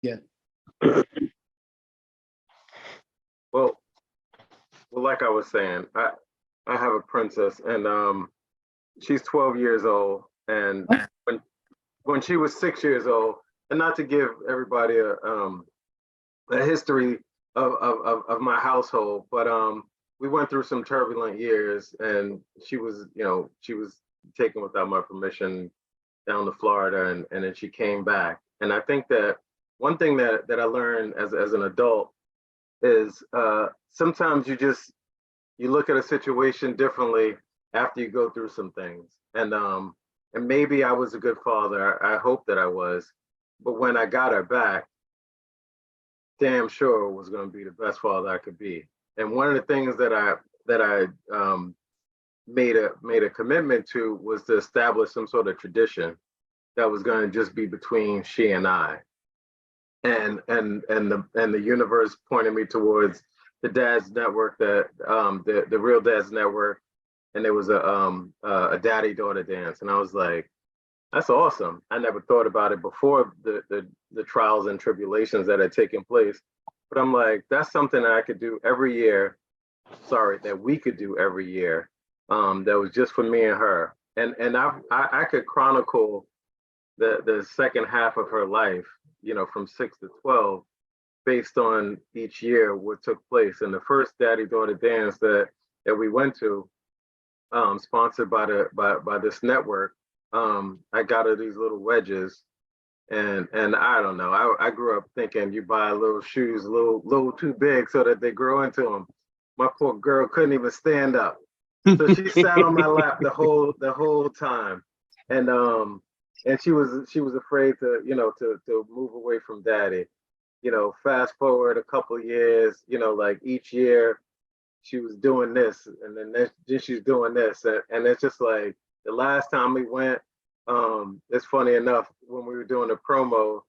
Yeah. Well, like I was saying, I have a princess, and she's 12 years old, and when she was 6 years old, and not to give everybody a history of my household, but we went through some turbulent years, and she was taken without my permission down to Florida, and then she came back. And I think that one thing that I learned as an adult is sometimes you look at a situation differently after you go through some things. And maybe I was a good father. I hope that I was. But when I got her back, damn sure was going to be the best father I could be. And one of the things that I made a commitment to was to establish some sort of tradition that was going to just be between she and I. And the universe pointed me towards the Dad's Network, the Real Dad's Network, and there was a daddy daughter dance, and I was like, that's awesome. I never thought about it before the trials and tribulations that had taken place, but I'm like, that's something that I could do every year. Sorry, that we could do every year. That was just for me and her, and I could chronicle the second half of her life, from 6 to 12, based on each year what took place. And the first daddy daughter dance that we went to, sponsored by this network, I got her these little wedges, and I don't know. I grew up thinking you buy little shoes a little too big so that they grow into them. My poor girl couldn't even stand up, so she sat on my lap the whole time, and she was afraid to move away from daddy. Fast forward a couple of years, like each year she was doing this, and then she's doing this, and it's just like the last time we went. It's funny enough, when we were doing the promo,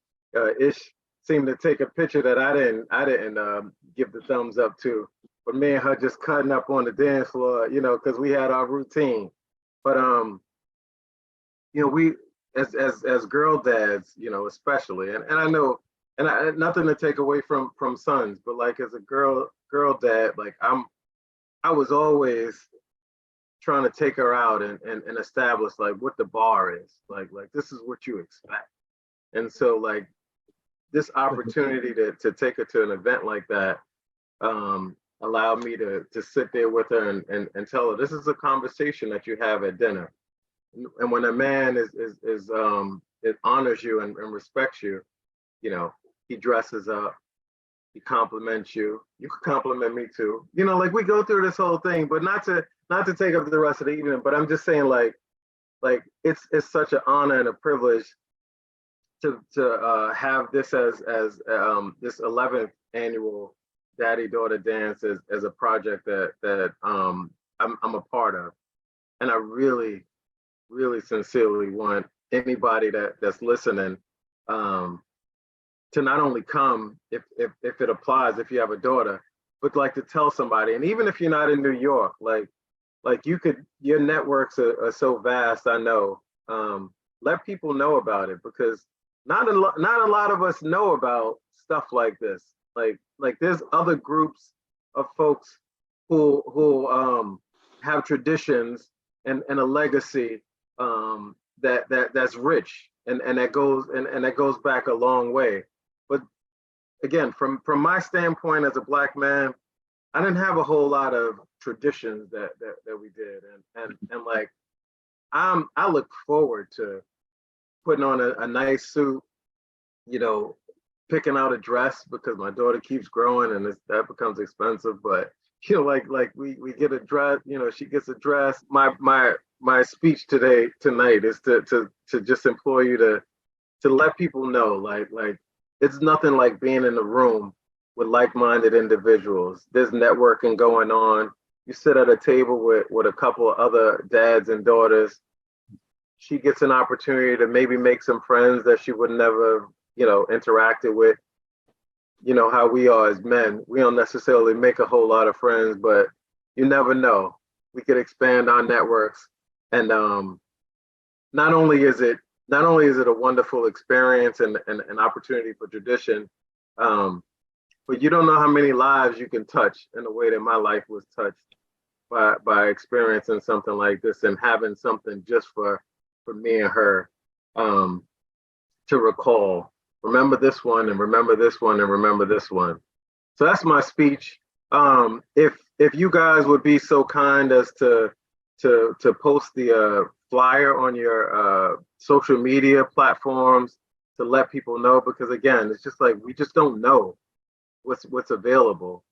Ish seemed to take a picture that I didn't give the thumbs up to, but me and her just cutting up on the dance floor, because we had our routine. But we as girl dads, especially, and I know, and nothing to take away from sons, but like as a girl dad, like I was always trying to take her out and establish like what the bar is, like this is what you expect. And so like this opportunity to take her to an event like that allowed me to sit there with her and tell her this is a conversation that you have at dinner. And when a man it honors you and respects you, he dresses up, he compliments you. You could compliment me too. Like we go through this whole thing, but not to take up the rest of the evening. But I'm just saying, like it's such an honor and a privilege to have this as this 11th annual Daddy Daughter Dance as a project that I'm a part of, and I really, really sincerely want anybody that's listening to not only come if it applies, if you have a daughter, but like to tell somebody. And even if you're not in New York, like your networks are so vast, I know. Let people know about it, because not a lot of us know about stuff like this. Like there's other groups of folks who have traditions and a legacy that's rich and that goes back a long way. But again, from my standpoint as a Black man, I didn't have a whole lot of traditions that we did, and like I look forward to putting on a nice suit, picking out a dress, because my daughter keeps growing and that becomes expensive. But like we get a dress, she gets a dress. My speech tonight is to just implore you to let people know, like it's nothing like being in a room with like-minded individuals. There's networking going on. You sit at a table with a couple of other dads and daughters. She gets an opportunity to maybe make some friends that she would never, interacted with. How we are as men. We don't necessarily make a whole lot of friends, but you never know. We could expand our networks. And not only is it, not only is it a wonderful experience and an opportunity for tradition, but you don't know how many lives you can touch in the way that my life was touched by experiencing something like this and having something just for me and her, to recall. Remember this one and remember this one and remember this one. So that's my speech. If you guys would be so kind as to post the flyer on your social media platforms to let people know, because again, it's just like we just don't know what's available.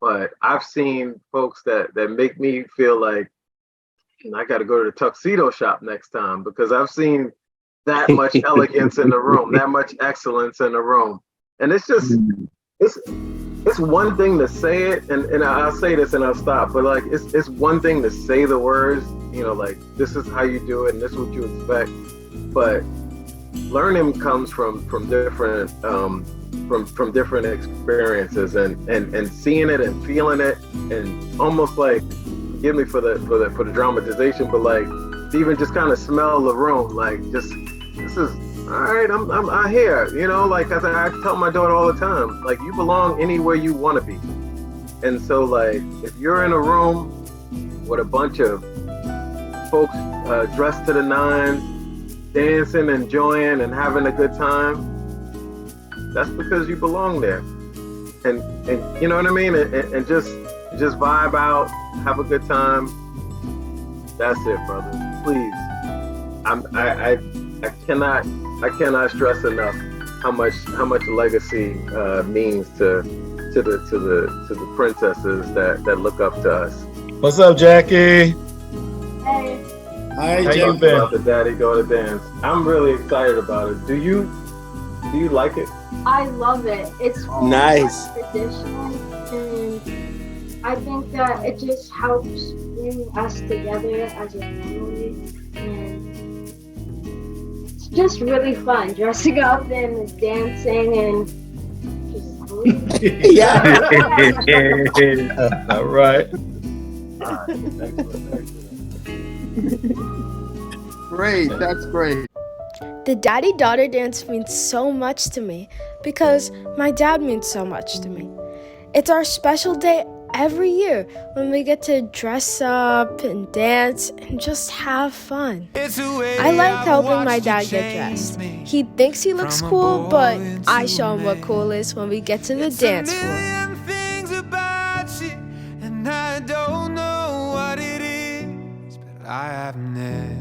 But I've seen folks that make me feel like I got to go to the tuxedo shop next time, because I've seen that much elegance in the room, that much excellence in the room, and it's just it's one thing to say it, and I'll say this and I'll stop, but like it's one thing to say the words, like this is how you do it and this is what you expect, but learning comes from different from different experiences and seeing it and feeling it, and almost like, forgive me for the dramatization, but like to even just kind of smell the room, like just this is all right. I'm here, like I tell my daughter all the time, like you belong anywhere you want to be, and so like if you're in a room with a bunch of folks dressed to the nines, dancing, enjoying, and having a good time, that's because you belong there, and you know what I mean, and just vibe out, have a good time. That's it, brother. Please, I cannot stress enough how much legacy means to the princesses that look up to us. What's up, Jackie? Hey. Hi, How you been? about the Daddy Daughter Dance? I'm really excited about it. Do you like it? I love it. It's Nice. tradition, and I think that it just helps bring us together as a family, and it's just really fun dressing up and dancing and just Yeah. All right. Great, that's great. The daddy-daughter dance means so much to me because my dad means so much to me. It's our special day every year when we get to dress up and dance and just have fun. I like helping my dad get dressed. He thinks he looks cool, but I show him what cool is when we get to the dance floor. I don't know what it is, but I have never